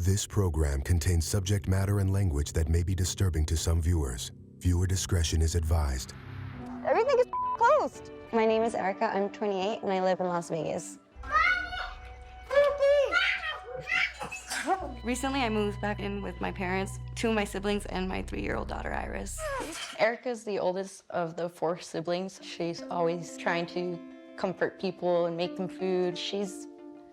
This program contains subject matter and language that may be disturbing to some viewers. Viewer discretion is advised. Everything is closed. My name is Erika. I'm 28 and I live in Las Vegas. Recently, I moved back in with my parents, 2 of my siblings, and my 3-year-old daughter, Iris. Erika's the oldest of the 4 siblings. She's always trying to comfort people and make them food. She's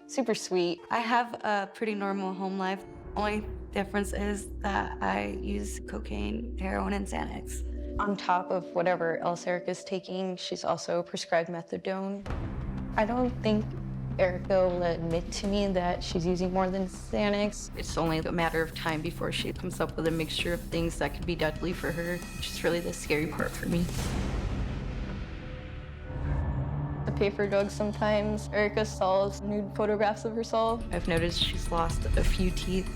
super sweet. I have a pretty normal home life. Only difference is that I use cocaine, heroin, and Xanax. On top of whatever else Erika's taking, she's also prescribed methadone. I don't think Erika will admit to me that she's using more than Xanax. It's only a matter of time before she comes up with a mixture of things that could be deadly for her, which is really the scary part for me. I pay for drugs sometimes. Erika sells nude photographs of herself. I've noticed she's lost a few teeth.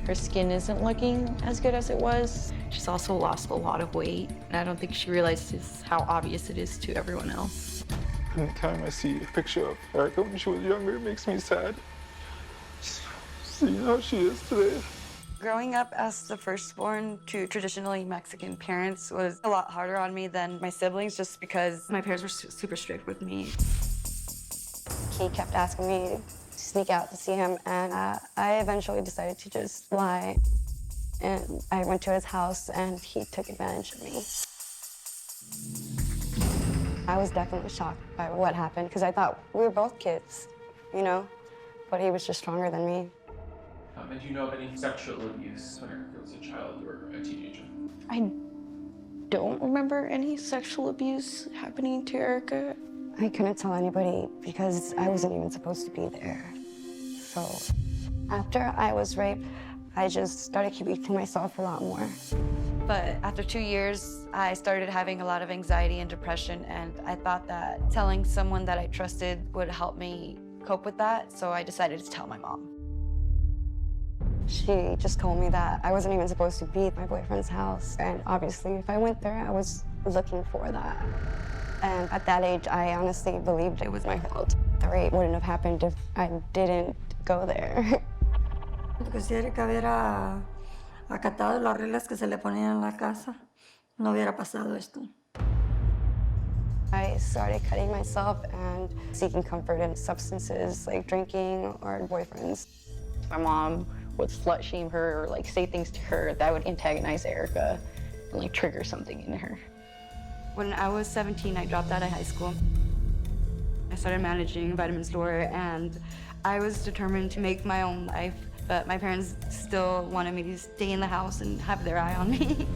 Her skin isn't looking as good as it was. She's also lost a lot of weight, and I don't think she realizes how obvious it is to everyone else. Anytime I see a picture of Erika when she was younger, it makes me sad. Seeing how she is today. Growing up as the firstborn to traditionally Mexican parents was a lot harder on me than my siblings just because my parents were super strict with me. He kept asking me to sneak out to see him, and I eventually decided to just lie. And I went to his house, and he took advantage of me. I was definitely shocked by what happened because I thought we were both kids, you know, but he was just stronger than me. And do you know of any sexual abuse when Erika was a child or a teenager? I don't remember any sexual abuse happening to Erika. I couldn't tell anybody because I wasn't even supposed to be there. So after I was raped, I just started keeping to myself a lot more. But after 2 years, I started having a lot of anxiety and depression, and I thought that telling someone that I trusted would help me cope with that, so I decided to tell my mom. She just told me that I wasn't even supposed to be at my boyfriend's house, and obviously if I went there, I was looking for that. And at that age, I honestly believed it was my fault. The rape wouldn't have happened if I didn't go there. Porque si Erika hubiera acatado las reglas que se le ponían en la casa, no hubiera pasado esto. I started cutting myself and seeking comfort in substances like drinking or boyfriends. My mom would slut shame her or like say things to her that would antagonize Erika and like trigger something in her. When I was 17, I dropped out of high school. I started managing a vitamin store, and I was determined to make my own life, but my parents still wanted me to stay in the house and have their eye on me.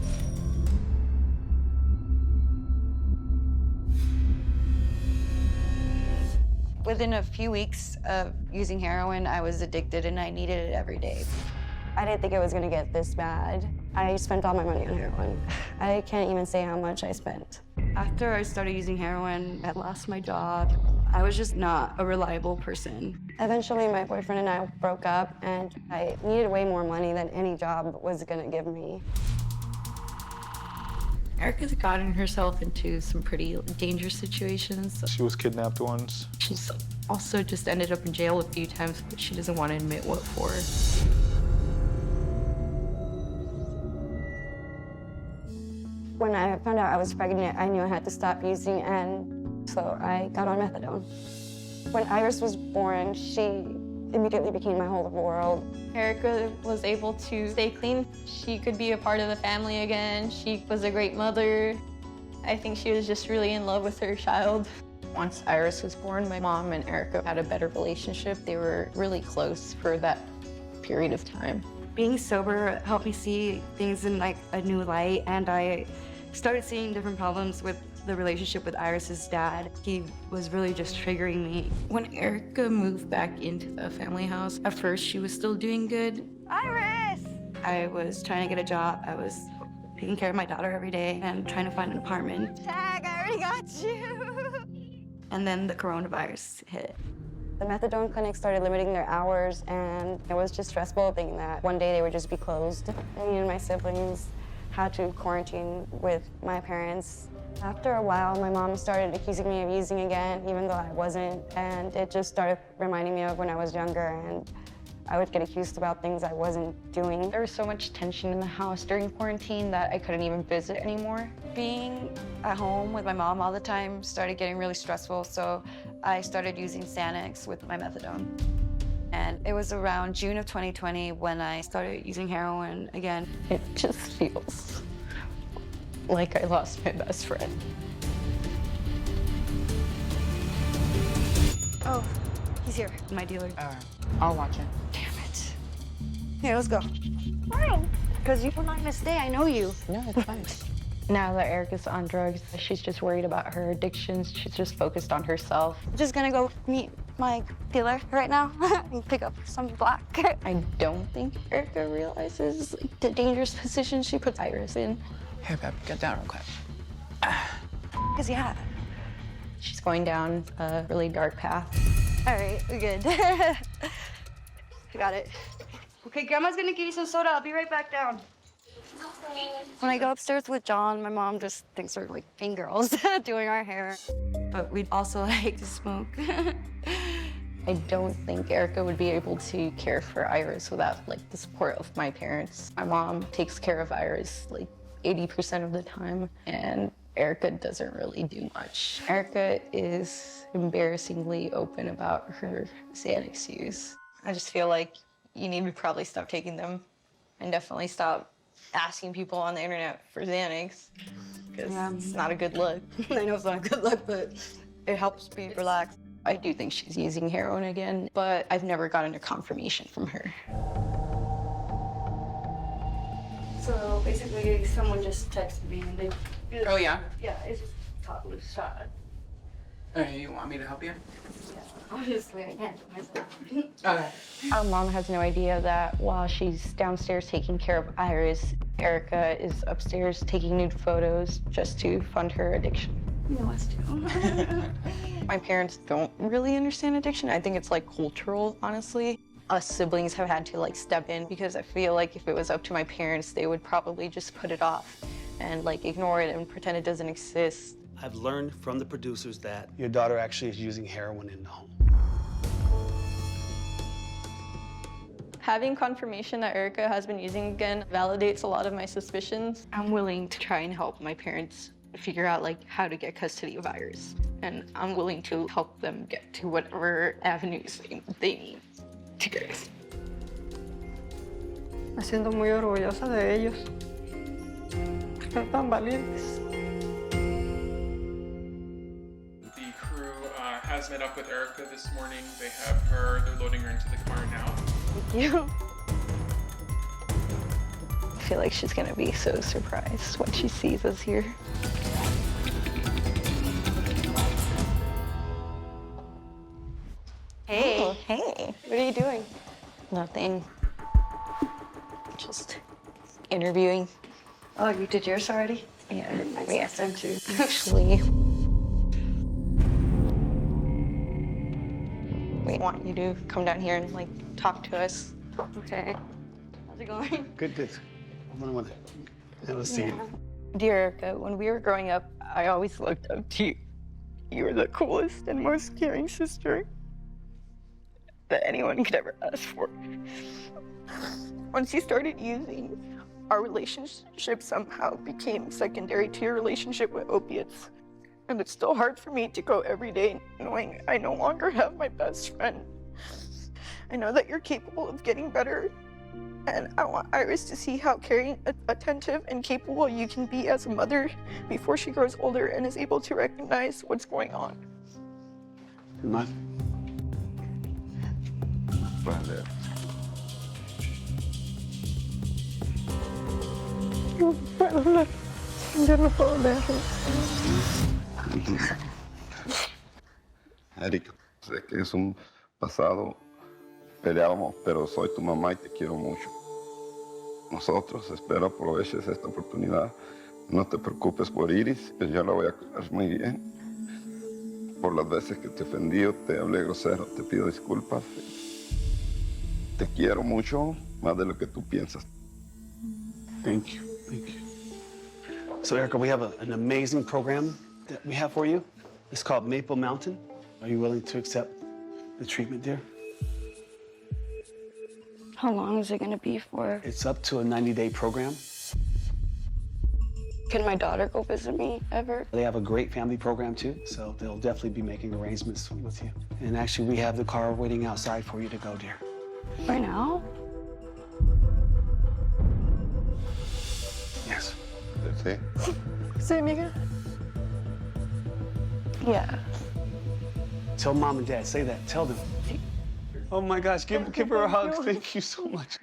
Within a few weeks of using heroin, I was addicted and I needed it every day. I didn't think it was gonna get this bad. I spent all my money on heroin. I can't even say how much I spent. After I started using heroin, I lost my job. I was just not a reliable person. Eventually, my boyfriend and I broke up, and I needed way more money than any job was gonna give me. Erika's gotten herself into some pretty dangerous situations. She was kidnapped once. She's also just ended up in jail a few times, but she doesn't want to admit what for. When I found out I was pregnant, I knew I had to stop using, and so I got on methadone. When Iris was born, she immediately became my whole world. Erika was able to stay clean. She could be a part of the family again. She was a great mother. I think she was just really in love with her child. Once Iris was born, my mom and Erika had a better relationship. They were really close for that period of time. Being sober helped me see things in like a new light, and I started seeing different problems with the relationship with Iris's dad. He was really just triggering me. When Erika moved back into the family house, at first she was still doing good. Iris! I was trying to get a job. I was taking care of my daughter every day and trying to find an apartment. Tag, I already got you! And then the coronavirus hit. The methadone clinic started limiting their hours, and it was just stressful thinking that one day they would just be closed. Me and my siblings had to quarantine with my parents. After a while, my mom started accusing me of using again, even though I wasn't, and it just started reminding me of when I was younger, and I would get accused about things I wasn't doing. There was so much tension in the house during quarantine that I couldn't even visit anymore. Being at home with my mom all the time started getting really stressful, so I started using Xanax with my methadone. And it was around June of 2020 when I started using heroin again. It just feels like I lost my best friend. Oh, he's here, my dealer. I'll watch it. Damn it. Here, let's go. Fine. Because you were not gonna stay, I know you. No, it's fine. Now that Erika's on drugs, she's just worried about her addictions. She's just focused on herself. I'm just gonna go meet my dealer right now and pick up some black. I don't think Erika realizes like, the dangerous position she puts Iris in. Hey, babe, get down real quick. Because yeah. She's going down a really dark path. All right, we're good. I got it. Okay, Grandma's gonna give you some soda. I'll be right back down. When I go upstairs with John, my mom just thinks we're like mean girls doing our hair. But we'd also like to smoke. I don't think Erika would be able to care for Iris without like the support of my parents. My mom takes care of Iris like 80% of the time, and Erika doesn't really do much. Erika is embarrassingly open about her Xanax use. I just feel like you need to probably stop taking them and definitely stop asking people on the internet for Xanax, because it's not a good look. I know it's not a good look, but it helps me relax. I do think she's using heroin again, but I've never gotten a confirmation from her. So basically, someone just texted me and they... Oh, yeah? Yeah, it's just top loose shot. You want me to help you? Yeah, obviously I can't do myself. Okay. Our mom has no idea that while she's downstairs taking care of Iris, Erika is upstairs taking nude photos just to fund her addiction. You know what's too. My parents don't really understand addiction. I think it's like cultural, honestly. Us siblings have had to like step in because I feel like if it was up to my parents, they would probably just put it off and like ignore it and pretend it doesn't exist. I've learned from the producers that your daughter actually is using heroin in the home. Having confirmation that Erika has been using again validates a lot of my suspicions. I'm willing to try and help my parents figure out like how to get custody of Iris. And I'm willing to help them get to whatever avenues they need to get it. Me siento muy orgullosa de ellos. Son tan valientes. The crew has met up with Erika this morning. They have her, they're loading her into the car now. Thank you. I feel like she's gonna be so surprised when she sees us here. Hey. Oh, hey. What are you doing? Nothing. Just interviewing. Oh, you did yours already? Yeah, We asked them to. actually. We want you to come down here and like talk to us. Okay. How's it going? Good, good. I'm gonna have a seat. Dear Erika, when we were growing up, I always looked up to you. You were the coolest and most caring sister that anyone could ever ask for. Once you started using, our relationship somehow became secondary to your relationship with opiates. And it's still hard for me to go every day knowing I no longer have my best friend. I know that you're capable of getting better, and I want Iris to see how caring, attentive, and capable you can be as a mother before she grows older and is able to recognize what's going on. Not. Vale. No puedo hablar. Yo no puedo leerlo. Erika, sé que es un pasado, peleábamos, pero soy tu mamá y te quiero mucho. Nosotros, espero aproveches esta oportunidad. No te preocupes por Iris, que yo la voy a cuidar muy bien. Por las veces que te he ofendido, te hablé grosero, te pido disculpas. Te quiero mucho, más de lo que tú piensas. Thank you, thank you. So Erika, we have an amazing program that we have for you. It's called Maple Mountain. Are you willing to accept the treatment, dear? How long is it gonna be for? It's up to a 90-day program. Can my daughter go visit me ever? They have a great family program too, so they'll definitely be making arrangements with you. And actually, we have the car waiting outside for you to go, dear. Right now? Yes. Sí. Sí, amiga. Yeah. Tell mom and dad, say that, tell them. Oh my gosh, give her a hug. Thank you so much.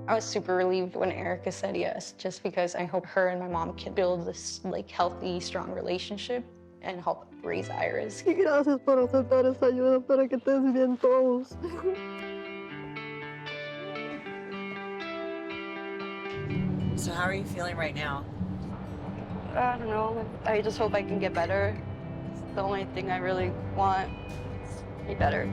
I was super relieved when Erika said yes, just because I hope her and my mom can build this like healthy, strong relationship and help raise Iris. Y gracias por aceptar esta ayuda para que estés bien todos. So how are you feeling right now? I don't know. I just hope I can get better. It's the only thing I really want is to be better.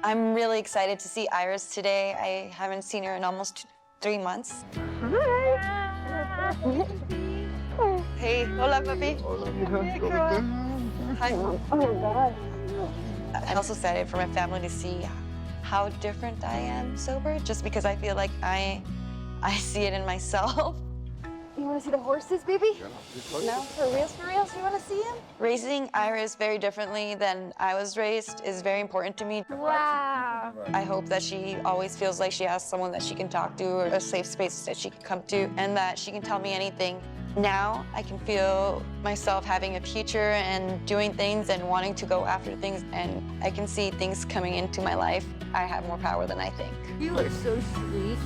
I'm really excited to see Iris today. I haven't seen her in almost 3 months. Hey, hola, papi. Hi. Oh my God. I'm also excited for my family to see how different I am sober, just because I feel like I see it in myself. You want to see the horses, baby? No? For reals? You want to see him? Raising Iris very differently than I was raised is very important to me. Wow. I hope that she always feels like she has someone that she can talk to, or a safe space that she can come to, and that she can tell me anything. Now I can feel myself having a future and doing things and wanting to go after things, and I can see things coming into my life. I have more power than I think. You are so sweet.